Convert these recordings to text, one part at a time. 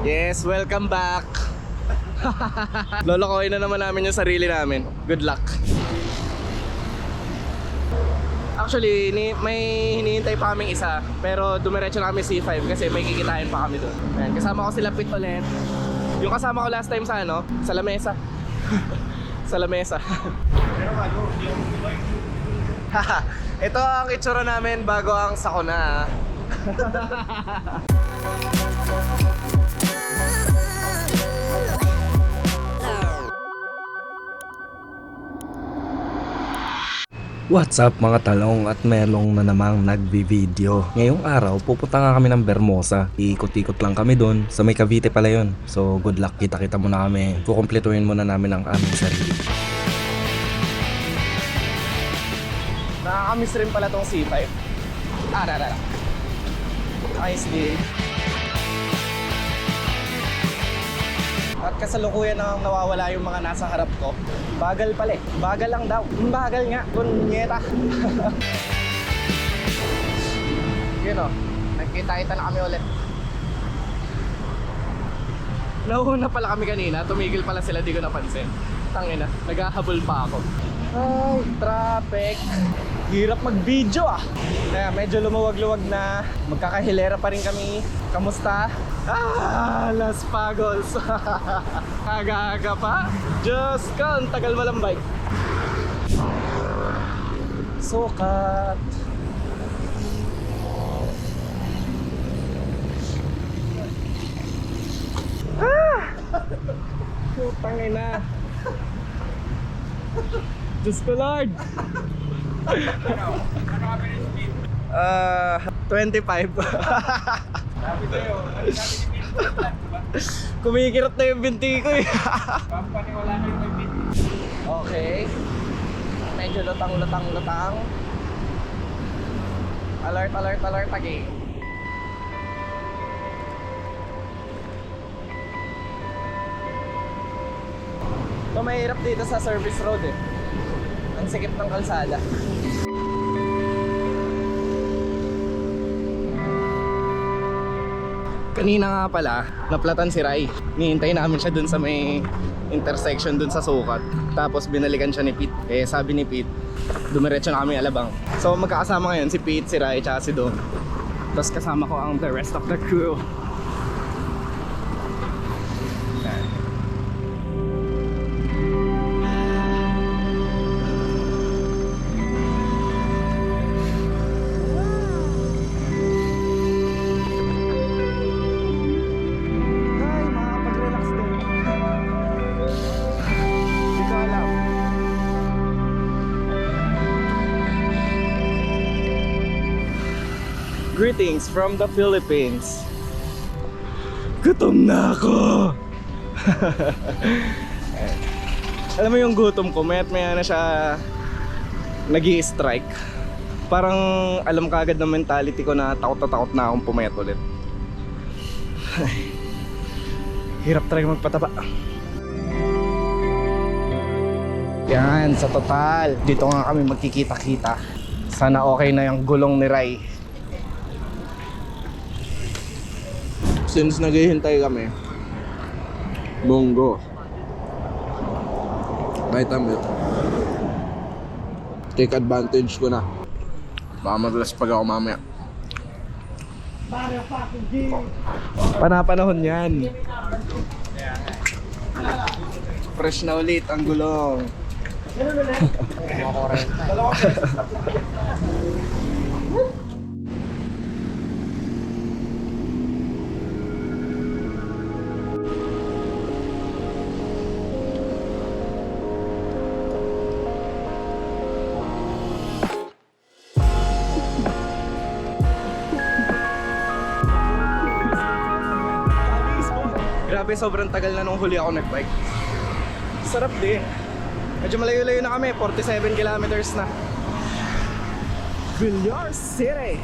Yes, welcome back. Lolokohin na naman namin yung sarili namin. Good luck. Actually, may hinihintay pa kaming isa. Pero dumiretso na kami C5 kasi may kikitain pa kami doon. Ayan, kasama ko sila Pit ulit. Yung kasama ko last time sa ano? Sa lamesa. Sa lamesa. Pero bago, hindi ako kumay. Ito ang itsura namin bago ang sakuna. What's up mga talong at melong na namang nagbi-video. Ngayong araw pupunta nga kami ng Bermosa. Iikot-ikot lang kami doon. Sa may Cavite pala yun. So good luck, kita-kita muna kami. Kukumpletuhin muna namin ang aming sarili. Nakakamiss rin pala tong C5. Nice din. At kasalukuyan nang nawawala yung mga nasa harap ko. Bagal pala eh. Bagal lang daw. Bagal nga. Kunyeta. Yun o. Nagkita-kita na kami ulit. Nauuna pala kami kanina. Tumigil pala sila, di ko napansin. Tangina, naghahabol pa ako. Ay, traffic. Hirap mag-video ah. Kaya medyo lumuwag-luwag na. Magkakahilera pa rin kami. Kamusta? Las Pagos. Aga-aga pa. Diyos ko, ang tagal malambay. Sukat. Putang ina. Diyos ko Lord. 25. Kumikirot na yung binti ko eh. Okay. Medyo lutang. Alert again. So mahirap dito sa service road eh. Ang sikip ng kalsada. Kanina nga pala, naplatan si Rai. Nihintay namin siya dun sa may intersection dun sa sukat. Tapos binalikan siya ni Pete. Eh sabi ni Pete, dumiretso na kami Alabang. So magkakasama ngayon si Pete, si Rai, tsaka si Don. Tapos kasama ko ang the rest of the crew. Greetings from the Philippines. Gutom na ako. Alam mo yung gutom ko, maya na siya nag-i-strike. Parang alam ka agad ng mentality ko na takot na akong pumayat ulit. Hirap talaga magpataba. Yan, sa total, dito nga kami magkikita-kita. Sana okay na yung gulong ni Rai. Since naghihintay kami, Bongo, Vitamilk, take advantage ko na. Baka madalas pag ako mamaya. Panapanahon yan. Fresh na ulit ang gulong. Grabe, sobrang tagal na nung huli ako nagbike. Sarap din. Medyo malayo-layo na kami, 47 kilometers na. Villar City.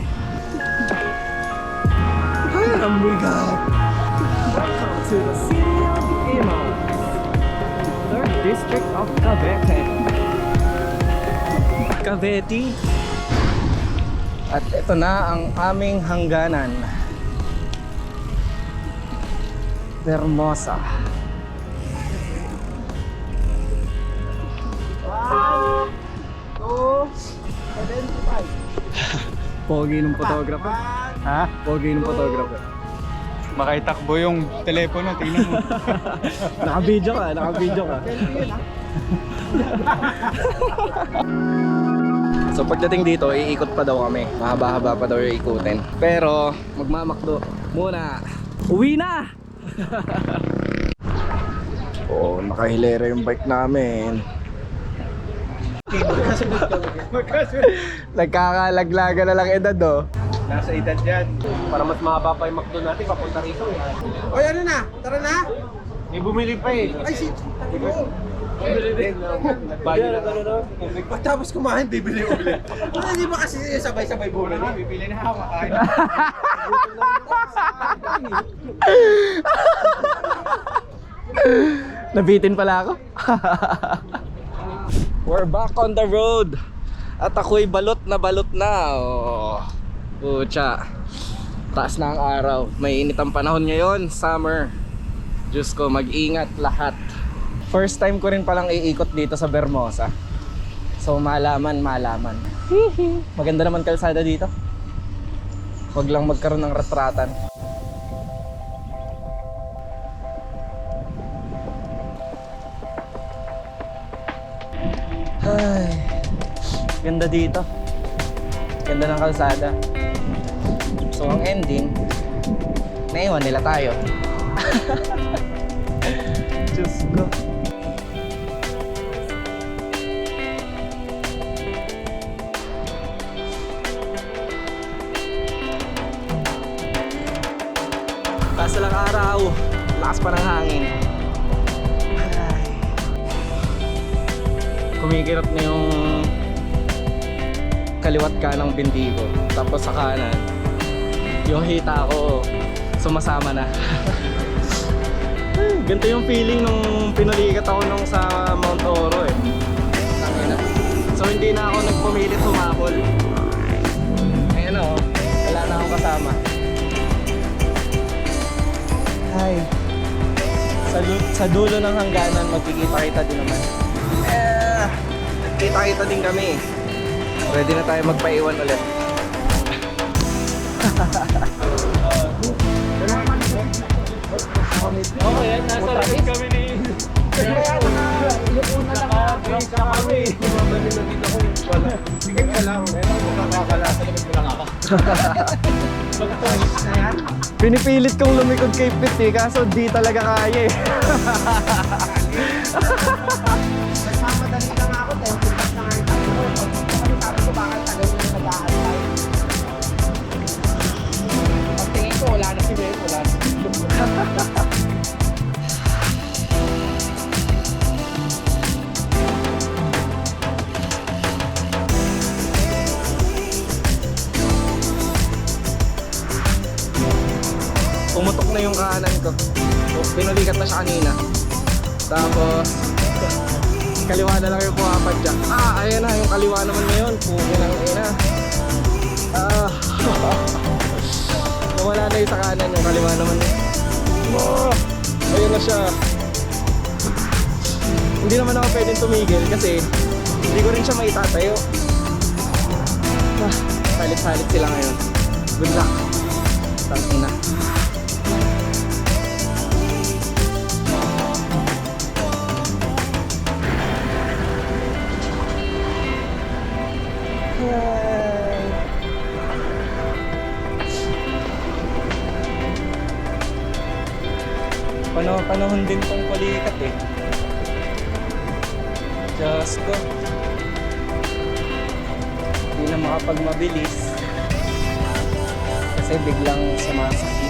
And we go. Welcome to the city of Imo, 3rd District of Cavite. Cavite. At ito na ang aming hangganan. Vermosa. Pogi ng photographer. Ha? Pogi ng photographer. Makaitakbo yung telepono, tingnan mo. Naka-video ka, naka-video ka. So pagdating dito, iikot pa daw kami. Mahaba-haba pa daw yung ikutin. Pero magmamakdo muna. Uwi na! Oh, nakahilera yung bike namin. Nagkakalaglaga na lang edad, oh. Nasa edad yan. Para mas mahaba pa yung makdo natin, papunta rito eh. Oy, ano na? Tara na? May bumili pa eh. Ay, shit! Bumili din. Nagbayad na ano. Pagtapos kumain, bibili ulit. Hindi ba kasi sabay-sabay bumili? Bibili na ako, makain. Nabitin pala ako. We're back on the road. At ako'y balot na oh. Pucha. Taas na ang araw. Mainit ang panahon ngayon, summer. Diyos ko, mag-ingat lahat. First time ko rin palang iikot dito sa Vermosa. So malaman. Maganda naman kalsada dito. Huwag lang magkaroon ng ratratan. Ay, ganda dito. Ganda ng kalsada. So ang ending, naiwan nila tayo. Diyos ko. Taas lang araw, lakas pa ng hangin. Ay. Kumikirot na yung kaliwat ka ng bindi ko. Tapos sa kanan, yung hita ko sumasama na. Ganito yung feeling nung pinulikat ako nung sa Mount Oro eh. Tangina. So hindi na ako nagpumilit humabol. Ayan o, wala na akong kasama. Ay, sa dulo ng hangganan magkikita-kita din naman. Kita-kita din kami. Ready na tayo magpaiwan ulit. Okay, yan. Nasa likod kami ni... Yung una lang Drop ka kami. Mabalik na dito ko. Wala. Sige ka lang. Makakala. Sa likod ko lang ako. Na yan? Pinipilit kong lumikod kay Pit eh, kaso di talaga kaya eh. Nagmamadali lang ako dahil putas na nga yung tayo ko. Ano sabi ko, bakit tagal na nag-aantay? Pagtingin ko, wala na si Beth, wala na si Pumutok na yung kanan ko. Pinulikat na siya kanina. Tapos kaliwa na lang yung pumapadyak. Ayan na, yung kaliwa naman ngayon. Pugi lang ina. Nawala na yung sa kanan, yung kaliwa naman. Ayun na siya. Hindi naman ako pwedeng tumigil kasi hindi ko rin siya maitatayo. Salit-salit sila ngayon. Good luck. Tangina. Panahon din tong palikat eh. Diyos ko. Hindi na makapagmabilis kasi biglang sumasakit.